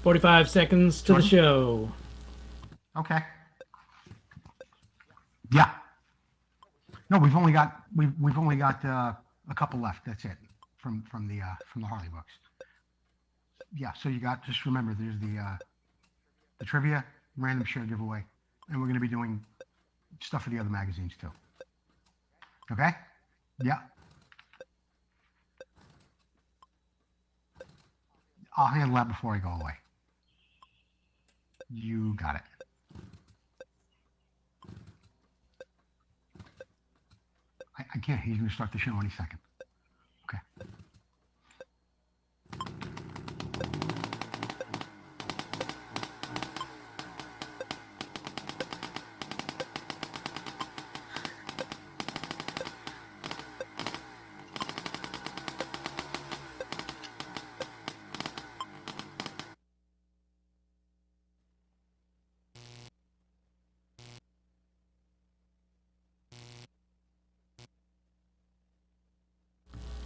45 seconds to the show. Okay. Yeah. No, we've only got a couple left. That's it from the Harley books. Yeah. So you got, just remember, there's the trivia, random share giveaway, and we're going to be doing stuff for the other magazines too. Okay. Yeah. I'll handle that before I go away. You got it. I can't. He's going to start the show any second. Okay.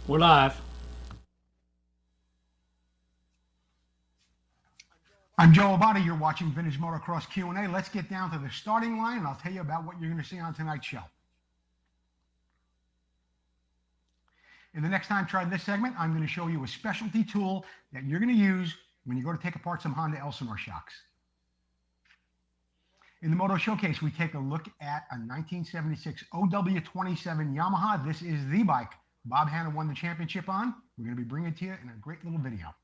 We're live. I'm Joe Abadi. You're watching Vintage Motocross Q&A. Let's get down to the starting line, and I'll tell you about what you're going to see on tonight's show. In the next time try this segment, I'm going to show you a specialty tool that you're going to use when you go to take apart some Honda Elsinore shocks. In the Moto Showcase, we take a look at a 1976 OW27 Yamaha. This is the bike Bob Hanna won the championship on. We're going to be bringing it to you in a great little video.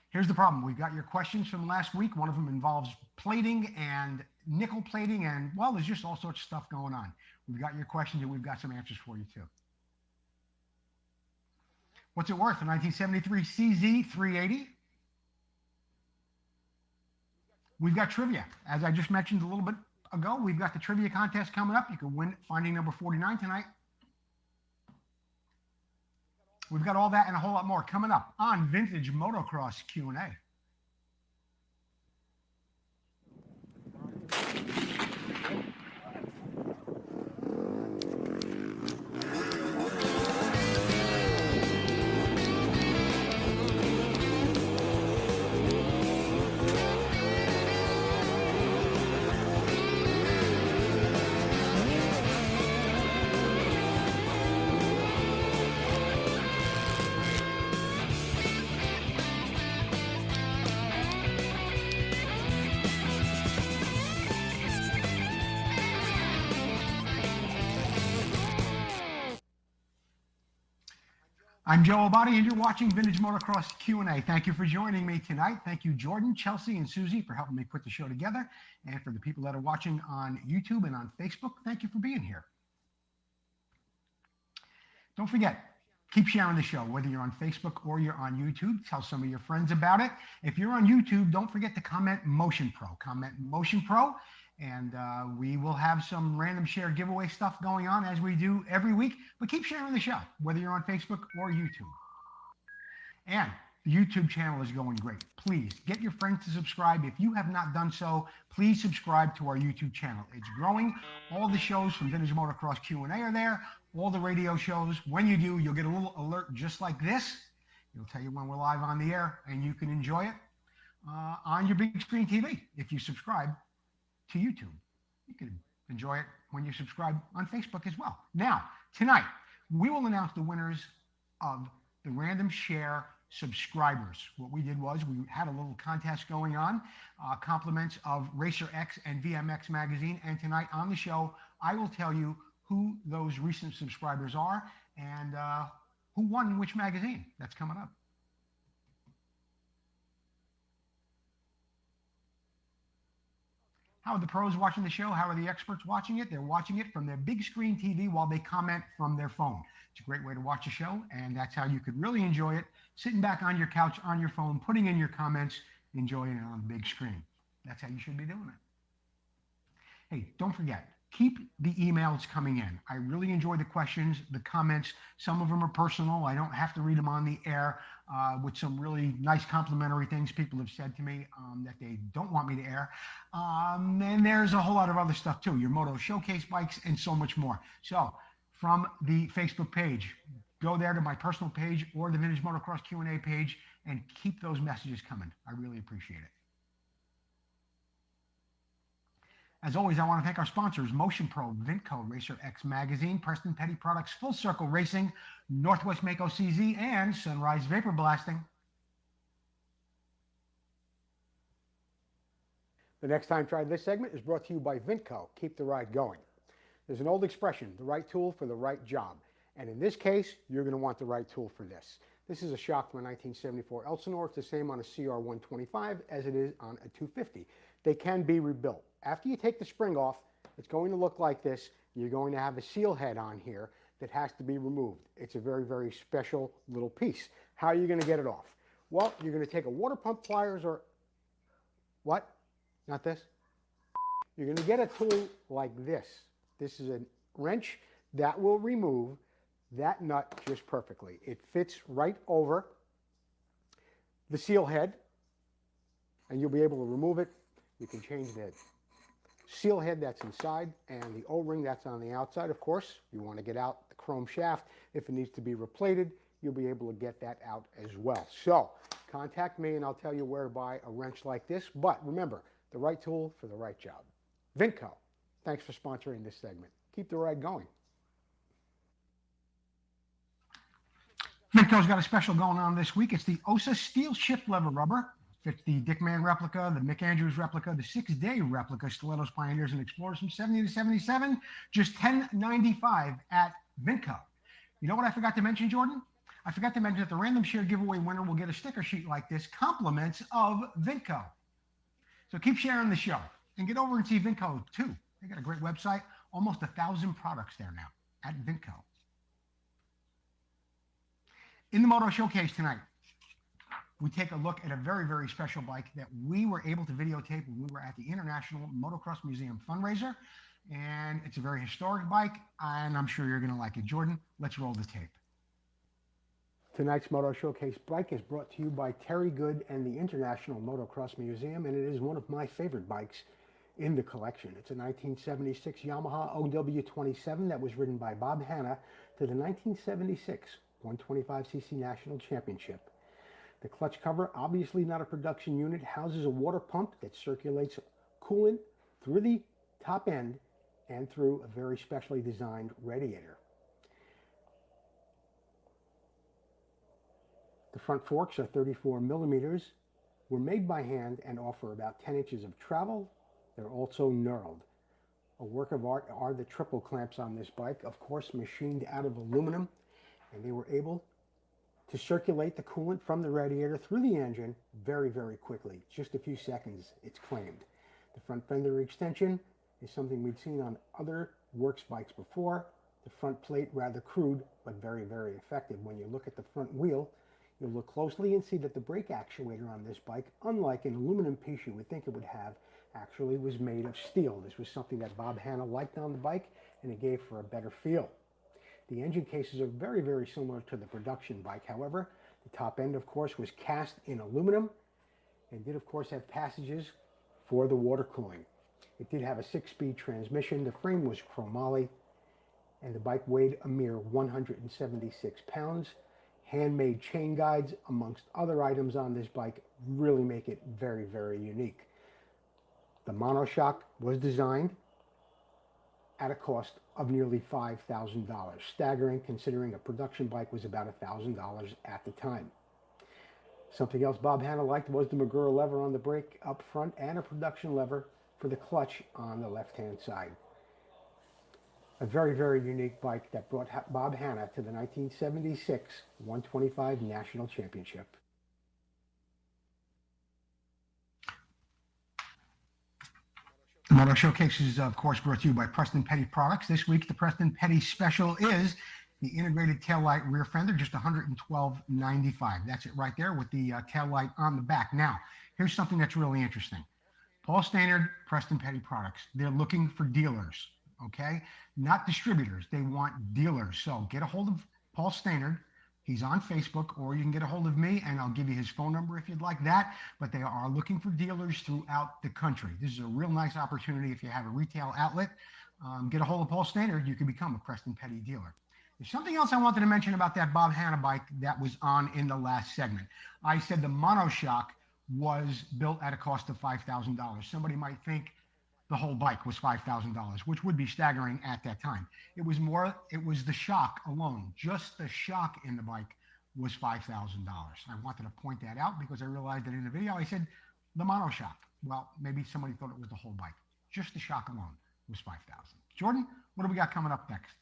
Here's the problem. We've got your questions from last week. One of them involves plating and nickel plating, and, well, there's just all sorts of stuff going on. We've got your questions, and we've got some answers for you, too. What's it worth? A 1973 CZ 380. We've got trivia. As I just mentioned a little bit ago, we've got the trivia contest coming up. You can win finding number 49 tonight. We've got all that and a whole lot more coming up on Vintage Motocross Q&A. I'm Joe Abadi, and you're watching Vintage Motocross Q&A. Thank you for joining me tonight. Thank you, Jordan, Chelsea, and Susie, for helping me put the show together. And for the people that are watching on YouTube and on Facebook, thank you for being here. Don't forget, keep sharing the show, whether you're on Facebook or you're on YouTube. Tell some of your friends about it. If you're on YouTube, don't forget to comment Motion Pro. Comment Motion Pro. And we will have some random share giveaway stuff going on as we do every week. But keep sharing the show, whether you're on Facebook or YouTube. And the YouTube channel is going great. Please get your friends to subscribe. If you have not done so, please subscribe to our YouTube channel. It's growing. All the shows from Vintage Motocross Q&A are there. All the radio shows. When you do, you'll get a little alert just like this. It'll tell you when we're live on the air, and you can enjoy it on your big screen TV if you subscribe to YouTube. You can enjoy it when you subscribe on Facebook as well. Now, tonight, we will announce the winners of the random share subscribers. What we did was we had a little contest going on, compliments of Racer X and VMX magazine. And tonight on the show, I will tell you who those recent subscribers are and who won which magazine. That's coming up. How are the pros watching the show? How are the experts watching it? They're watching it from their big screen TV while they comment from their phone. It's a great way to watch a show, and that's how you could really enjoy it, sitting back on your couch, on your phone, putting in your comments, enjoying it on the big screen. That's how you should be doing it. Hey, don't forget, keep the emails coming in. I really enjoy the questions, the comments. Some of them are personal. I don't have to read them on the air, with some really nice complimentary things people have said to me that they don't want me to air. And there's a whole lot of other stuff too, your Moto Showcase bikes and so much more. So from the Facebook page, go there to my personal page or the Vintage Motocross Q&A page and keep those messages coming. I really appreciate it. As always, I want to thank our sponsors, Motion Pro, Vintco, Racer X Magazine, Preston Petty Products, Full Circle Racing, Northwest Mako CZ, and Sunrise Vapor Blasting. The Next Time Tried This segment is brought to you by Vintco. Keep the ride going. There's an old expression, the right tool for the right job. And in this case, you're going to want the right tool for this. This is a shock from a 1974 Elsinore. It's the same on a CR125 as it is on a 250. They can be rebuilt. After you take the spring off, it's going to look like this. You're going to have a seal head on here that has to be removed. It's a very, very special little piece. How are you going to get it off? Well, you're going to take a water pump pliers or what? Not this. You're going to get a tool like this. This is a wrench that will remove that nut just perfectly. It fits right over the seal head, and you'll be able to remove it. You can change the seal head that's inside and the O-ring that's on the outside. Of course, you want to get out the chrome shaft. If it needs to be replated, you'll be able to get that out as well. So contact me and I'll tell you where to buy a wrench like this. But remember, the right tool for the right job. Vintco, thanks for sponsoring this segment. Keep the ride going. Vintco's got a special going on this week. It's the OSA Steel Shift Lever Rubber. Fits the Dickman replica, the Mick Andrews replica, the 6-day replica, Stilettos, Pioneers, and Explorers from 70 to 77. Just $10.95 at Vintco. You know what I forgot to mention, Jordan? I forgot to mention that the random share giveaway winner will get a sticker sheet like this, compliments of Vintco. So keep sharing the show and get over and see Vintco too. They got a great website, almost 1,000 products there now at Vintco. In the Moto Showcase tonight, we take a look at a very, very special bike that we were able to videotape when we were at the International Motocross Museum fundraiser. And it's a very historic bike, and I'm sure you're going to like it. Jordan, let's roll the tape. Tonight's Moto Showcase bike is brought to you by Terry Good and the International Motocross Museum, and it is one of my favorite bikes in the collection. It's a 1976 Yamaha OW27 that was ridden by Bob Hanna to the 1976 125cc National Championship. The clutch cover, obviously not a production unit, houses a water pump that circulates coolant through the top end and through a very specially designed radiator. The front forks are 34 millimeters, were made by hand and offer about 10 inches of travel. They're also knurled. A work of art are the triple clamps on this bike, of course machined out of aluminum, and they were able to circulate the coolant from the radiator through the engine very, very quickly. Just a few seconds, it's claimed. The front fender extension is something we'd seen on other works bikes before. The front plate, rather crude, but very, very effective. When you look at the front wheel, you'll look closely and see that the brake actuator on this bike, unlike an aluminum piece you would think it would have, actually was made of steel. This was something that Bob Hanna liked on the bike, and it gave for a better feel. The engine cases are very, very similar to the production bike. However, the top end, of course, was cast in aluminum and did, of course, have passages for the water cooling. It did have a 6-speed transmission. The frame was chromoly, and the bike weighed a mere 176 pounds. Handmade chain guides, amongst other items on this bike, really make it very, very unique. The monoshock was designed at a cost of nearly $5,000. Staggering, considering a production bike was about $1,000 at the time. Something else Bob Hanna liked was the Magura lever on the brake up front and a production lever for the clutch on the left-hand side. A very, very unique bike that brought Bob Hanna to the 1976 125 National Championship. The Moto Showcase is, of course, brought to you by Preston Petty Products. This week, the Preston Petty special is the integrated taillight rear fender, just $112.95. That's it right there with the taillight on the back. Now, here's something that's really interesting. Paul Stannard, Preston Petty Products. They're looking for dealers, okay? Not distributors. They want dealers. So get a hold of Paul Stannard. He's on Facebook, or you can get a hold of me, and I'll give you his phone number if you'd like that. But they are looking for dealers throughout the country. This is a real nice opportunity if you have a retail outlet. Get a hold of Paul Stannard. You can become a Preston Petty dealer. There's something else I wanted to mention about that Bob Hanna bike that was on in the last segment. I said the monoshock was built at a cost of $5,000. Somebody might think the whole bike was $5,000, which would be staggering at that time. It was the shock alone. Just the shock in the bike was $5,000. I wanted to point that out because I realized that in the video I said the monoshock. Well, maybe somebody thought it was the whole bike. Just the shock alone was $5,000. Jordan, what do we got coming up next?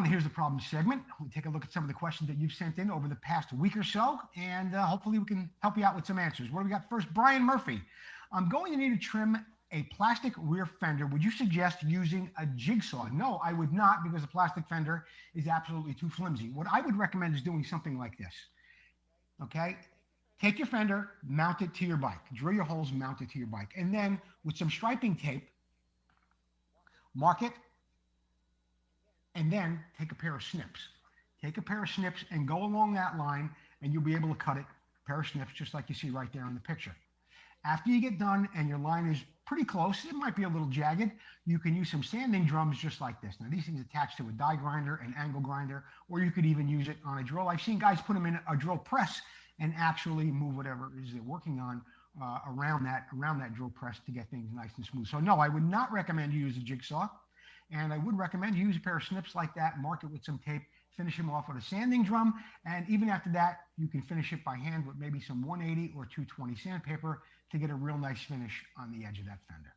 Here's the problem segment. We take a look at some of the questions that you've sent in over the past week or so, and hopefully we can help you out with some answers. What do we got first? Brian Murphy. I'm going to need to trim a plastic rear fender. Would you suggest using a jigsaw? No, I would not, because a plastic fender is absolutely too flimsy. What I would recommend is doing something like this. Okay? Take your fender, mount it to your bike. Drill your holes, mount it to your bike. And then with some striping tape, mark it, and then take a pair of snips. Take a pair of snips and go along that line, and you'll be able to cut it, a pair of snips, just like you see right there in the picture. After you get done and your line is pretty close, it might be a little jagged, you can use some sanding drums just like this. Now, these things attach to a die grinder, an angle grinder, or you could even use it on a drill. I've seen guys put them in a drill press and actually move whatever it is they're working on around that drill press to get things nice and smooth. So no, I would not recommend you use a jigsaw. And I would recommend you use a pair of snips like that, mark it with some tape, finish them off with a sanding drum. And even after that, you can finish it by hand with maybe some 180 or 220 sandpaper to get a real nice finish on the edge of that fender.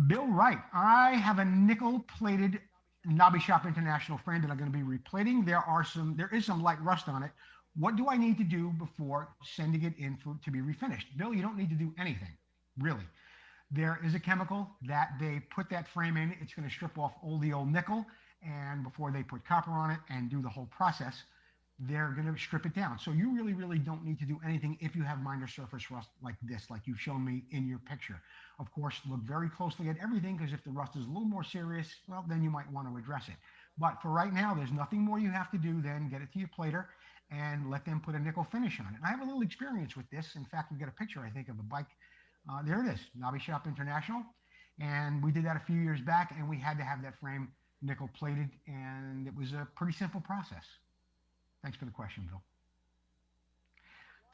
Bill Wright, I have a nickel-plated Knobby Shop International frame that I'm going to be replating. There is some light rust on it. What do I need to do before sending it in to be refinished? Bill, you don't need to do anything, really. There is a chemical that they put that frame in. It's going to strip off all the old nickel, and before they put copper on it and do the whole process, they're going to strip it down. So you really, really don't need to do anything if you have minor surface rust like this, like you've shown me in your picture. Of course, look very closely at everything, because if the rust is a little more serious, well, then you might want to address it. But for right now, there's nothing more you have to do than get it to your plater and let them put a nickel finish on it. And I have a little experience with this. In fact, we've got a picture, I think, of a bike. There it is, Knobby Shop International. And we did that a few years back, and we had to have that frame nickel plated, and it was a pretty simple process. Thanks for the question, Bill.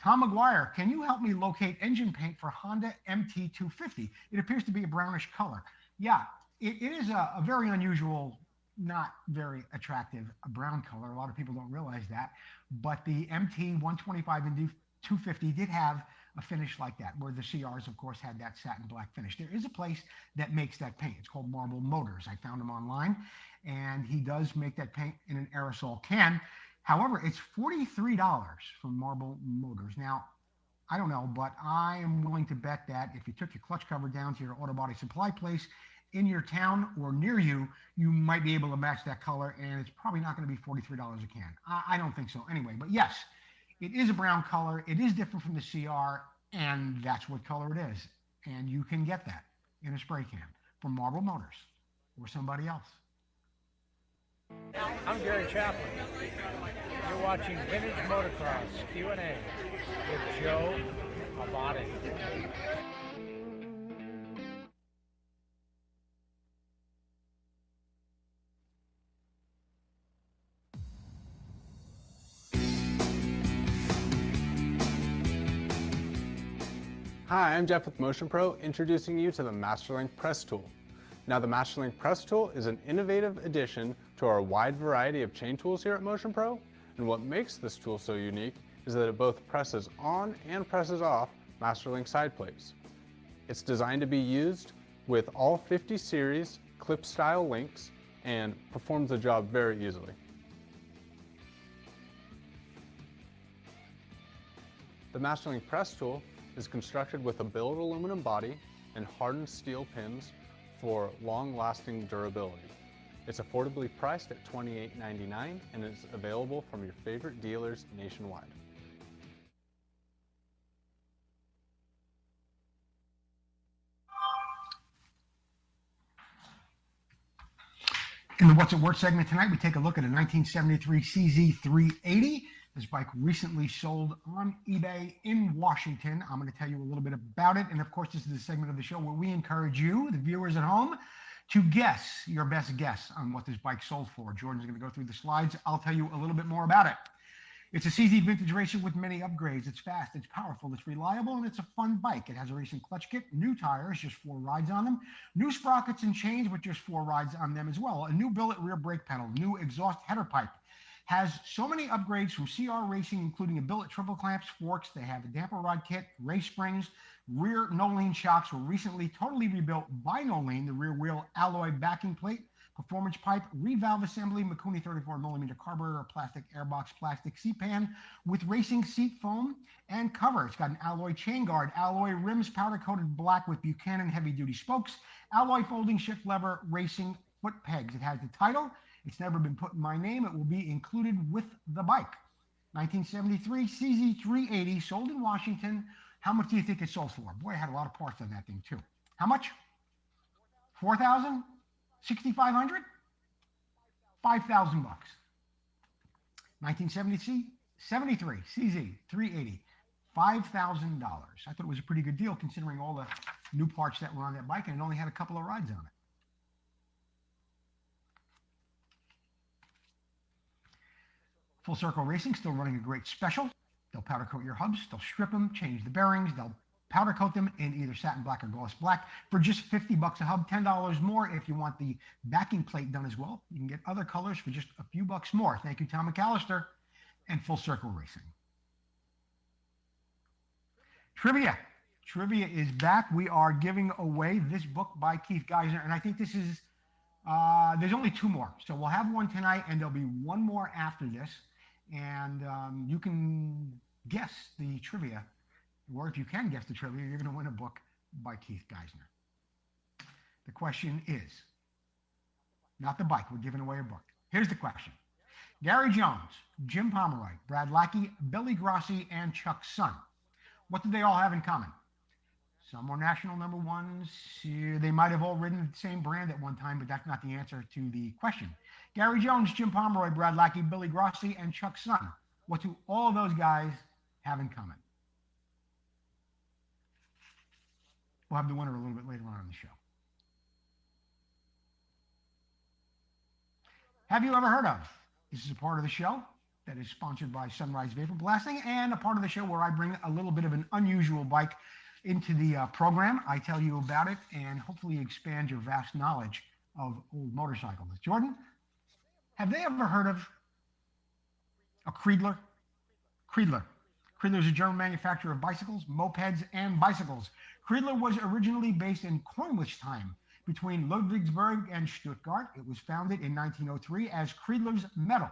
Tom McGuire, can you help me locate engine paint for Honda MT250? It appears to be a brownish color. Yeah, it is a very unusual, not very attractive brown color. A lot of people don't realize that. But the MT125 and 250 did have a finish like that, where the CRs, of course, had that satin black finish. There is a place that makes that paint. It's called Marble Motors. I found him online, and he does make that paint in an aerosol can. However, it's $43 from Marble Motors. Now, I don't know, but I am willing to bet that if you took your clutch cover down to your auto body supply place in your town or near you, you might be able to match that color, and it's probably not going to be $43 a can. I don't think so anyway, but yes, it is a brown color. It is different from the CR, and that's what color it is. And you can get that in a spray can from Marble Motors or somebody else. I'm Gary Chaplin. You're watching Vintage Motocross Q&A with Joe Abate. Hi, I'm Jeff with Motion Pro, introducing you to the Masterlink Press Tool. Now, the Masterlink Press Tool is an innovative addition to our wide variety of chain tools here at Motion Pro, and what makes this tool so unique is that it both presses on and presses off Masterlink side plates. It's designed to be used with all 50 series clip-style links and performs the job very easily. The Masterlink Press Tool is constructed with a billet aluminum body and hardened steel pins for long-lasting durability. It's affordably priced at $28.99 and is available from your favorite dealers nationwide. In the What's It Worth segment tonight, we take a look at a 1973 CZ380. This bike recently sold on eBay in Washington. I'm going to tell you a little bit about it. And of course, this is the segment of the show where we encourage you, the viewers at home, To guess your best guess on what this bike sold for, Jordan's going to go through the slides. I'll tell you a little bit more about it. It's a CZ vintage racer with many upgrades. It's fast, it's powerful, it's reliable, and it's a fun bike. It has a racing clutch kit, new tires, just 4 rides on them, new sprockets and chains with just 4 rides on them as well, a new billet rear brake pedal, new exhaust header pipe. Has so many upgrades from CR Racing, including a billet triple clamps, forks. They have a damper rod kit, race springs, rear no-lean shocks were recently totally rebuilt by no-lean, the rear wheel alloy backing plate, performance pipe, revalve assembly, Mikuni 34mm carburetor, plastic airbox, plastic seat pan with racing seat foam and cover. It's got an alloy chain guard, alloy rims powder-coated black with Buchanan heavy-duty spokes, alloy folding shift lever, racing foot pegs. It has the title. It's never been put in my name. It will be included with the bike. 1973 CZ380 sold in Washington. How much do you think it sold for? Boy, I had a lot of parts on that thing too. How much? 4,000? 6,500? 5,000 bucks. 1973 CZ380, $5,000. I thought it was a pretty good deal considering all the new parts that were on that bike, and it only had a couple of rides on it. Full Circle Racing still running a great special. They'll powder coat your hubs, they'll strip them, change the bearings, they'll powder coat them in either satin black or gloss black for just $50 a hub, $10 more if you want the backing plate done as well. You can get other colors for just a few bucks more. Thank you, Tom McAllister and Full Circle Racing. Trivia. Trivia is back. We are giving away this book by Keith Geisner, and I think this is, there's only 2 more. So we'll have one tonight, and there'll be one more after this. And you can guess the trivia, or if you can guess the trivia, you're going to win a book by Keith Geisner. The question is, not the bike, we're giving away a book. Here's the question. Gary Jones, Jim Pomeroy, Brad Lackey, Billy Grossi, and Chuck Sun. What did they all have in common? Some were national number ones. They might have all ridden the same brand at one time, but that's not the answer to the question. Gary Jones, Jim Pomeroy, Brad Lackey, Billy Grossi, and Chuck Sun. What do all of those guys have in common? We'll have the winner a little bit later on in the show. Have you ever heard of? This is a part of the show that is sponsored by Sunrise Vapor Blasting, and a part of the show where I bring a little bit of an unusual bike into the program. I tell you about it and hopefully expand your vast knowledge of old motorcycles. Jordan, have they ever heard of a Kreidler? Kreidler. Kreidler is a German manufacturer of bicycles, mopeds, and bicycles. Kreidler was originally based in Kornwestheim between Ludwigsburg and Stuttgart. It was founded in 1903 as Kreidler's Metal.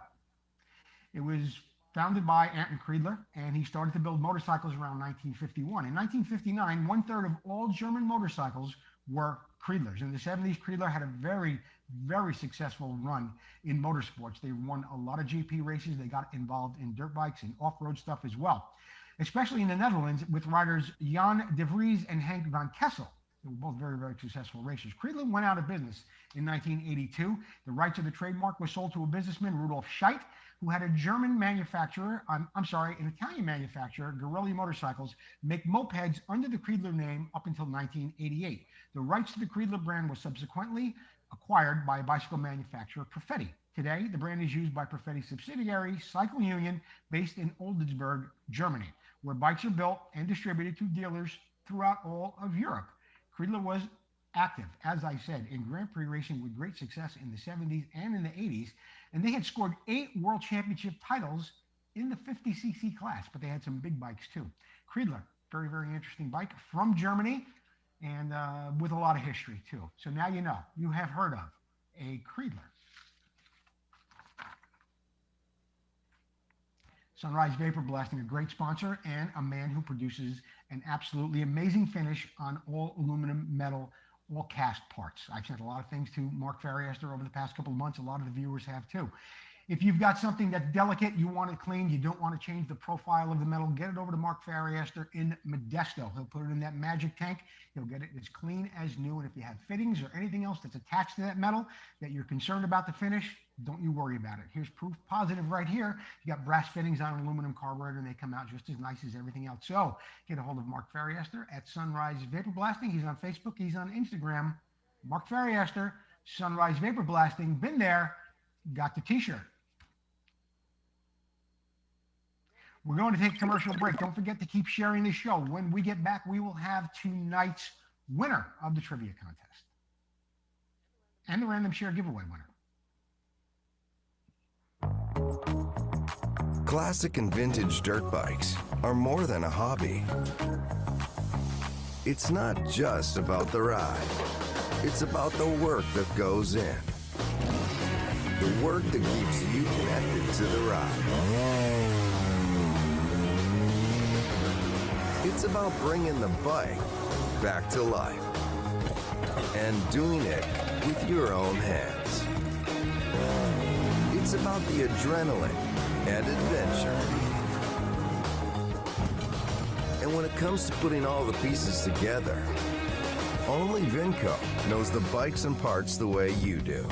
It was founded by Anton Kreidler, and he started to build motorcycles around 1951. In 1959, 1/3 of all German motorcycles were Kreidlers. In the 70s, Kreidler had a very, very successful run in motorsports. They won a lot of GP races. They got involved in dirt bikes and off-road stuff as well, especially in the Netherlands with riders Jan de Vries and Henk van Kessel. They were both very, very successful racers. Kreidler went out of business in 1982. The rights of the trademark were sold to a businessman, Rudolf Scheidt, who had a German manufacturer, an Italian manufacturer, Gorelli Motorcycles, make mopeds under the Kreidler name up until 1988. The rights to the Kreidler brand were subsequently acquired by bicycle manufacturer Perfetti. Today, the brand is used by Perfetti's subsidiary, Cycle Union, based in Oldesburg, Germany, where bikes are built and distributed to dealers throughout all of Europe. Kreidler was active, as I said, in Grand Prix racing with great success in the 70s and in the 80s, and they had scored 8 World Championship titles in the 50cc class, but they had some big bikes too. Kreidler, very, very interesting bike from Germany, and with a lot of history too. So now you know, you have heard of a Kreidler. Sunrise Vapor Blasting, a great sponsor and a man who produces an absolutely amazing finish on all aluminum, metal, all cast parts. I've sent a lot of things to Mark Farriester over the past couple of months. A lot of the viewers have too. If you've got something that's delicate, you want it clean, you don't want to change the profile of the metal, get it over to Mark Farriester in Modesto. He'll put it in that magic tank. He'll get it as clean as new. And if you have fittings or anything else that's attached to that metal that you're concerned about the finish, don't you worry about it. Here's proof positive right here. You got brass fittings on an aluminum carburetor, and they come out just as nice as everything else. So get a hold of Mark Farriester at Sunrise Vapor Blasting. He's on Facebook. He's on Instagram. Mark Farriester, Sunrise Vapor Blasting, been there, got the t-shirt. We're going to take a commercial break. Don't forget to keep sharing the show. When we get back, we will have tonight's winner of the trivia contest and the random share giveaway winner. Classic and vintage dirt bikes are more than a hobby. It's not just about the ride. It's about the work that goes in. The work that keeps you connected to the ride. It's about bringing the bike back to life and doing it with your own hands. It's about the adrenaline and adventure. And when it comes to putting all the pieces together, only Vinco knows the bikes and parts the way you do.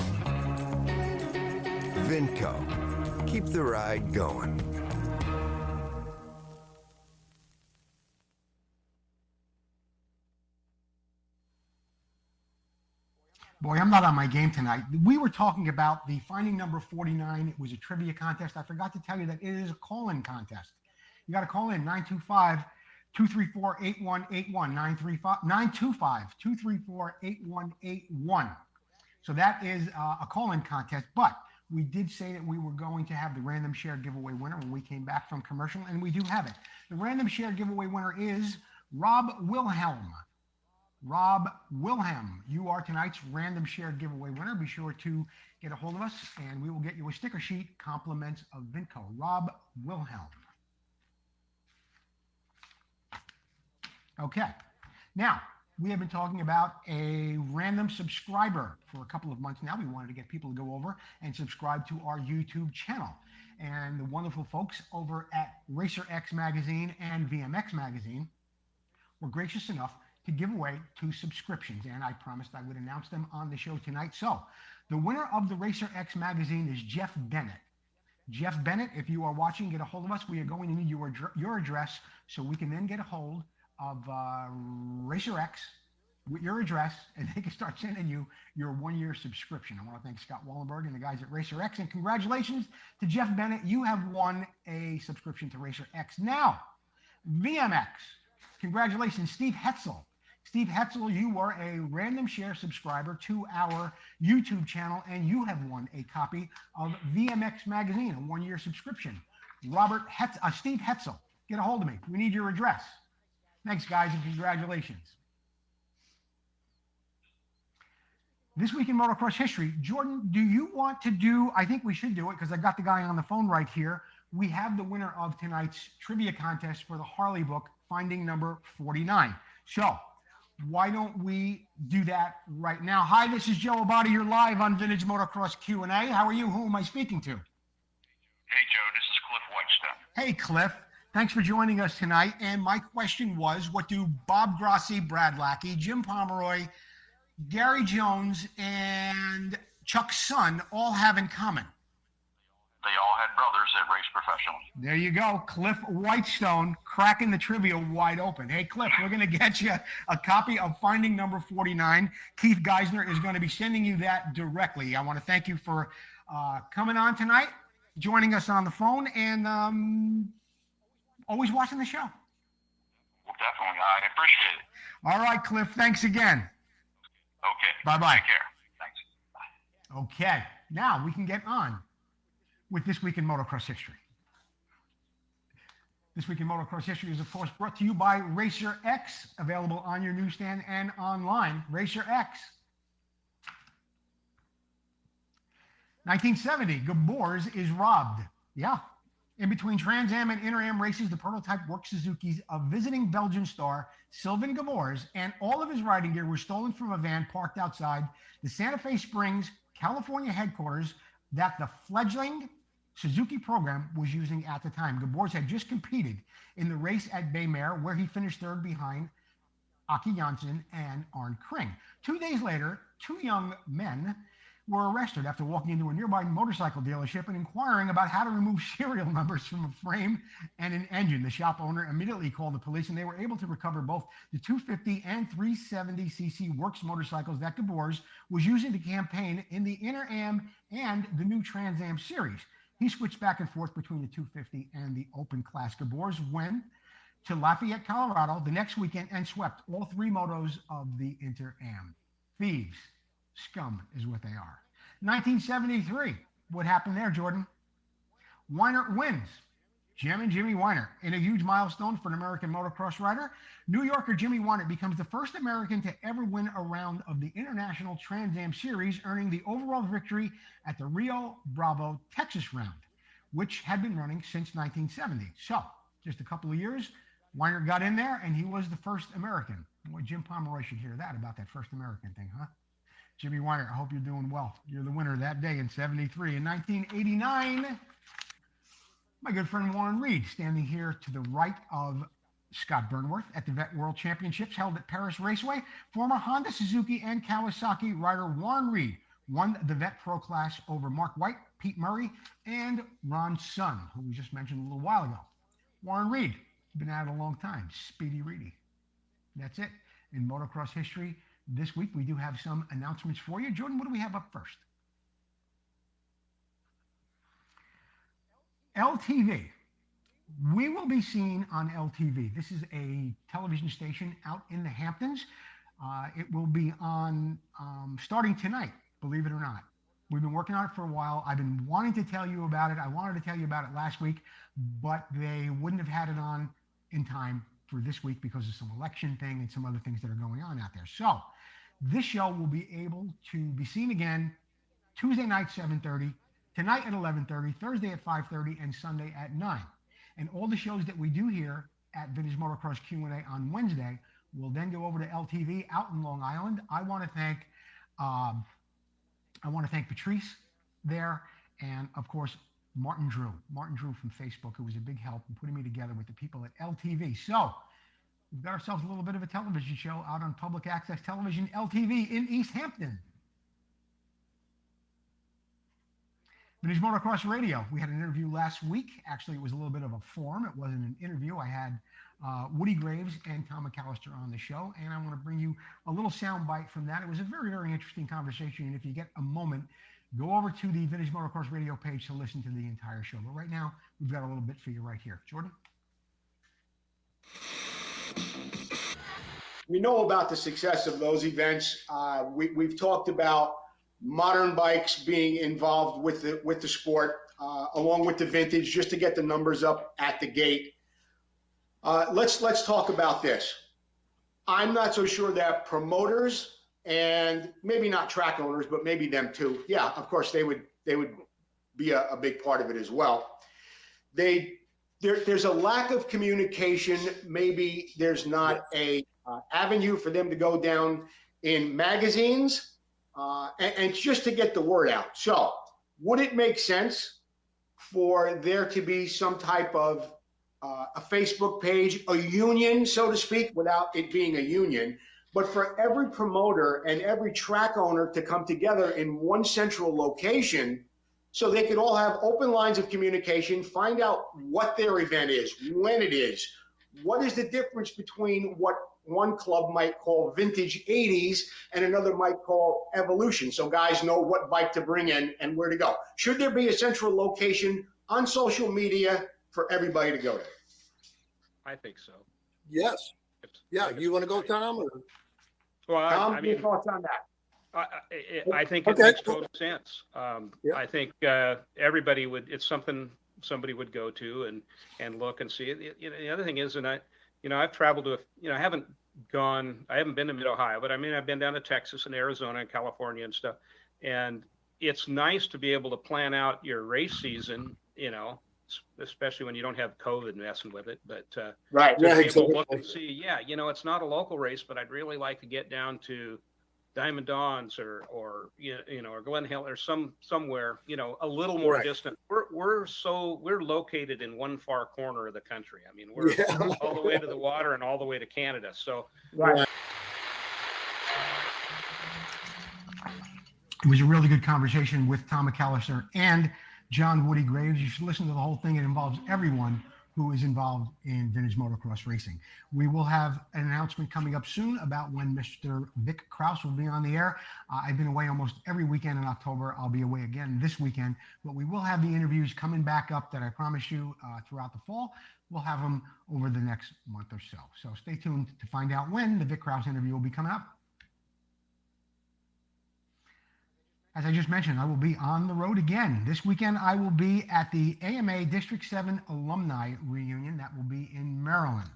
Vinco, keep the ride going. Boy, I'm not on my game tonight. We were talking about the finding number 49. It was a trivia contest. I forgot to tell you that it is a call-in contest. You got to call in 925-234-8181, 925-234-8181. So that is a call-in contest, but we did say that we were going to have the random share giveaway winner when we came back from commercial, and we do have it. The random share giveaway winner is Rob Wilhelm. Rob Wilhelm, you are tonight's random share giveaway winner. Be sure to get a hold of us, and we will get you a sticker sheet, compliments of Vinco. Rob Wilhelm. Okay. Now, we have been talking about a random subscriber for a couple of months now. We wanted to get people to go over and subscribe to our YouTube channel. And the wonderful folks over at Racer X Magazine and VMX Magazine were gracious enough to give away 2 subscriptions, and I promised I would announce them on the show tonight. So the winner of the Racer X Magazine is Jeff Bennett. Jeff Bennett, if you are watching, get a hold of us. We are going to need your address so we can then get a hold of Racer X with your address, and they can start sending you your 1-year subscription. I want to thank Scott Wallenberg and the guys at Racer X, and congratulations to Jeff Bennett. You have won a subscription to Racer X. Now, VMX, congratulations, Steve Hetzel. Steve Hetzel, you were a random share subscriber to our YouTube channel, and you have won a copy of VMX Magazine, a 1-year subscription. Steve Hetzel, get a hold of me. We need your address. Thanks, guys, and congratulations. This Week in Motocross History. Jordan, do you want to do, I think we should do it because I got the guy on the phone right here. We have the winner of tonight's trivia contest for the Harley book, Finding Number 49. So why don't we do that right now? Hi, this is Joe Abadi. You're live on Vintage Motocross Q&A. How are you? Who am I speaking to? Hey, Joe. This is Cliff Whitestone. Hey, Cliff. Thanks for joining us tonight. And my question was, what do Bob Grossi, Brad Lackey, Jim Pomeroy, Gary Jones, and Chuck's son all have in common? They all had brothers that raced professionally. There you go. Cliff Whitestone cracking the trivia wide open. Hey, Cliff, we're going to get you a copy of Finding Number 49. Keith Geisner is going to be sending you that directly. I want to thank you for coming on tonight, joining us on the phone, and always watching the show. Well, definitely. I appreciate it. All right, Cliff. Thanks again. Okay. Bye-bye. Take care. Thanks. Bye. Okay. Now we can get on with This Week in Motocross History. This Week in Motocross History is, of course, brought to you by Racer X, available on your newsstand and online. Racer X. 1970, Gabors is robbed. Yeah. In between Trans Am and Inter Am races, the prototype work Suzukis of visiting Belgian star Sylvain Gabors and all of his riding gear were stolen from a van parked outside the Santa Fe Springs, California headquarters that the fledgling Suzuki program was using at the time. Gabors had just competed in the race at Baymare, where he finished third behind Aki Janssen and Arne Kring. 2 days later, 2 young men were arrested after walking into a nearby motorcycle dealership and inquiring about how to remove serial numbers from a frame and an engine. The shop owner immediately called the police, and they were able to recover both the 250 and 370cc works motorcycles that Gabors was using to campaign in the Inter Am and the new Trans Am series. He switched back and forth between the 250 and the open class. Gabors went to Lafayette, Colorado the next weekend and swept all three motos of the Inter Am. Thieves. Scum is what they are. 1973. What happened there, Jordan? Weiner wins. Jimmy Weiner. In a huge milestone for an American motocross rider, New Yorker Jimmy Weiner becomes the first American to ever win a round of the International Trans Am Series, earning the overall victory at the Rio Bravo Texas round, which had been running since 1970. So, just a couple of years, Weiner got in there, and he was the first American. Boy, Jim Pomeroy should hear that about that first American thing, huh? Jimmy Weiner, I hope you're doing well. You're the winner that day in 73. In 1989, my good friend Warren Reed, standing here to the right of Scott Burnworth at the Vet World Championships held at Paris Raceway, former Honda, Suzuki, and Kawasaki rider Warren Reed won the Vet Pro class over Mark White, Pete Murray, and Ron Sun, who we just mentioned a little while ago. Warren Reed, been at it a long time. Speedy Reedy. That's it in motocross history. This week, we do have some announcements for you. Jordan, what do we have up first? LTV. We will be seen on LTV. This is a television station out in the Hamptons. It will be on starting tonight, believe it or not. We've been working on it for a while. I've been wanting to tell you about it. I wanted to tell you about it last week, but they wouldn't have had it on in time for this week because of some election thing and some other things that are going on out there. So this show will be able to be seen again Tuesday night, 7:30, tonight at 11:30, Thursday at 5:30, and Sunday at 9. And all the shows that we do here at Vintage Motocross Q&A on Wednesday will then go over to LTV out in Long Island. I want to thank Patrice there, and of course Martin Drew from Facebook, who was a big help in putting me together with the people at LTV. So we've got ourselves a little bit of a television show out on public access television, LTV in East Hampton. Vintage Motocross Radio. We had an interview last week. Actually, it was a little bit of a forum. It wasn't an interview. I had Woody Graves and Tom McAllister on the show, and I want to bring you a little sound bite from that. It was a very, very interesting conversation, and if you get a moment, go over to the Vintage Motocross Radio page to listen to the entire show. But right now, we've got a little bit for you right here. Jordan? We know about the success of those events. We've talked about modern bikes being involved with the sport, along with the vintage, just to get the numbers up at the gate. Let's talk about this. I'm not so sure that promoters, and maybe not track owners, but maybe them too. Yeah, of course they would be a big part of it as well. There's a lack of communication. Maybe there's not a avenue for them to go down in magazines, and just to get the word out. So would it make sense for there to be some type of a Facebook page, a union, so to speak, without it being a union, but for every promoter and every track owner to come together in one central location so they could all have open lines of communication, find out what their event is, when it is, what is the difference between what one club might call vintage 80s and another might call evolution, so guys know what bike to bring in and where to go. Should there be a central location on social media for everybody to go to? I think so. Yes. Yeah, you want to go, Tom? Or? Well, Tom, I your mean, thoughts on that? I think it makes total sense. I think everybody would. It's something somebody would go to and look and see. The other thing is, and I've traveled to. I haven't been to Mid Ohio, but I mean I've been down to Texas and Arizona and California and stuff. And it's nice to be able to plan out your race season. Especially when you don't have COVID messing with it, but right, to be able to look and see, it's not a local race, but I'd really like to get down to Diamond Dawns or Glen Hill or somewhere, a little more distant. We're located in one far corner of the country. I mean, we're all the way to the water and all the way to Canada. So right. It was a really good conversation with Tom McAllister and John Woody Graves. You should listen to the whole thing. It involves everyone who is involved in vintage motocross racing. We will have an announcement coming up soon about when Mr. Vic Kraus will be on the air. I've been away almost every weekend in October. I'll be away again this weekend, but we will have the interviews coming back up that I promised you throughout the fall. We'll have them over the next month or so. So stay tuned to find out when the Vic Kraus interview will be coming up. As I just mentioned, I will be on the road again. This weekend, I will be at the AMA District 7 Alumni Reunion. That will be in Maryland.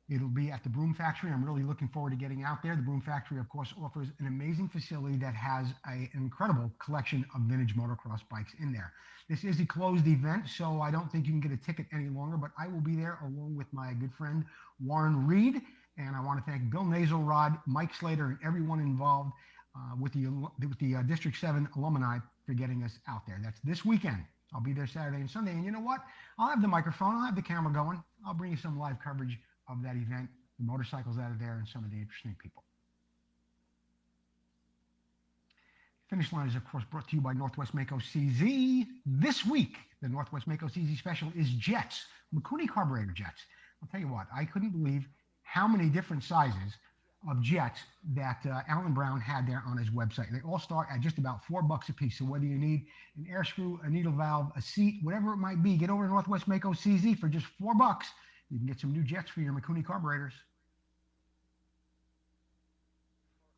It'll be at the Broom Factory. I'm really looking forward to getting out there. The Broom Factory, of course, offers an amazing facility that has an incredible collection of vintage motocross bikes in there. This is a closed event, so I don't think you can get a ticket any longer, but I will be there along with my good friend, Warren Reed. And I want to thank Bill Nazelrod, Mike Slater, and everyone involved with the District 7 alumni for getting us out there. That's this weekend. I'll be there Saturday and Sunday. And you know what? I'll have the microphone. I'll have the camera going. I'll bring you some live coverage of that event, the motorcycles that are there, and some of the interesting people. Finish Line is, of course, brought to you by Northwest Mako CZ. This week, the Northwest Mako CZ special is jets, Mikuni carburetor jets. I'll tell you what, I couldn't believe how many different sizes of jets that Alan Brown had there on his website. They all start at just about $4 a piece. So whether you need an air screw, a needle valve, a seat, whatever it might be, get over to Northwest Mako CZ for just $4. You can get some new jets for your Mikuni carburetors.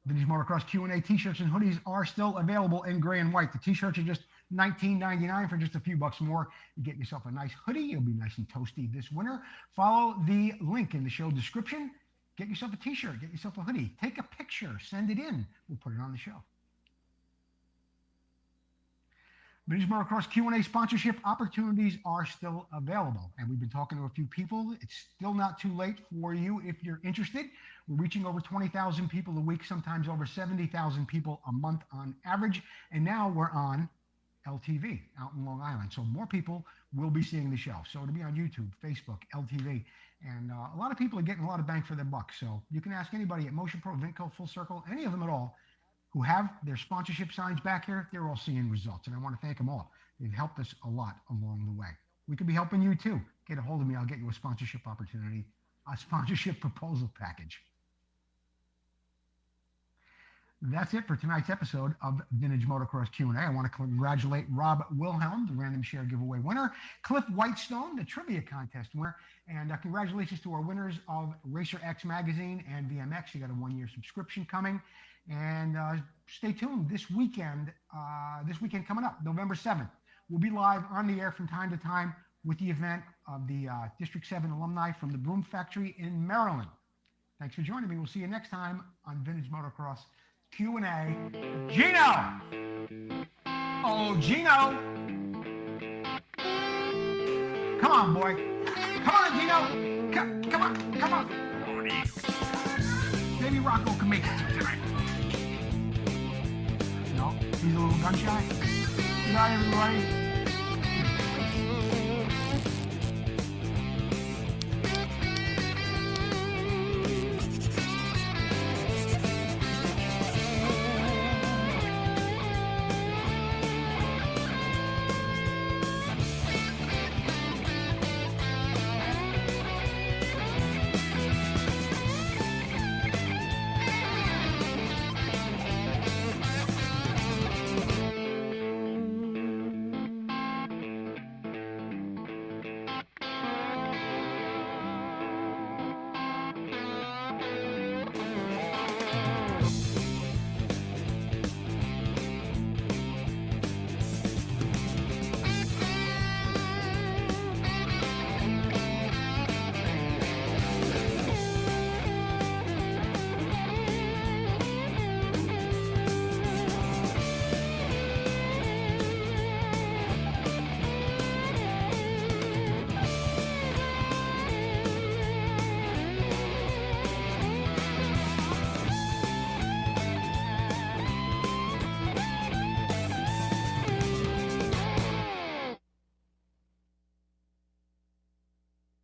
Vintage Motocross Q&A t-shirts and hoodies are still available in gray and white. The t-shirts are just $19.99 for just a few bucks more. You get yourself a nice hoodie. You'll be nice and toasty this winter. Follow the link in the show description. Get yourself a t-shirt, get yourself a hoodie, take a picture, send it in. We'll put it on the show. Vintage Motocross Q&A sponsorship opportunities are still available. And we've been talking to a few people. It's still not too late for you if you're interested. We're reaching over 20,000 people a week, sometimes over 70,000 people a month on average. And now we're on LTV out in Long Island. So more people will be seeing the show. So it'll be on YouTube, Facebook, LTV. And a lot of people are getting a lot of bang for their buck. So you can ask anybody at Motion Pro, Vinco, Full Circle, any of them at all, who have their sponsorship signs back here. They're all seeing results. And I want to thank them all. They've helped us a lot along the way. We could be helping you too. Get a hold of me. I'll get you a sponsorship opportunity, a sponsorship proposal package. That's it for tonight's episode of Vintage Motocross Q&A. I want to congratulate Rob Wilhelm, the random share giveaway winner, Cliff Whitestone, the trivia contest winner, and congratulations to our winners of Racer X magazine and VMX. You got a 1-year subscription coming, and stay tuned this weekend coming up, November 7th. We'll be live on the air from time to time with the event of the District 7 alumni from the Broom Factory in Maryland. Thanks for joining me. We'll see you next time on Vintage Motocross Q&A. Gino! Oh, Gino! Come on, boy. Come on, Gino! Come on. Maybe Rocco can make it tonight. No, he's a little gun shy. Good night, everybody.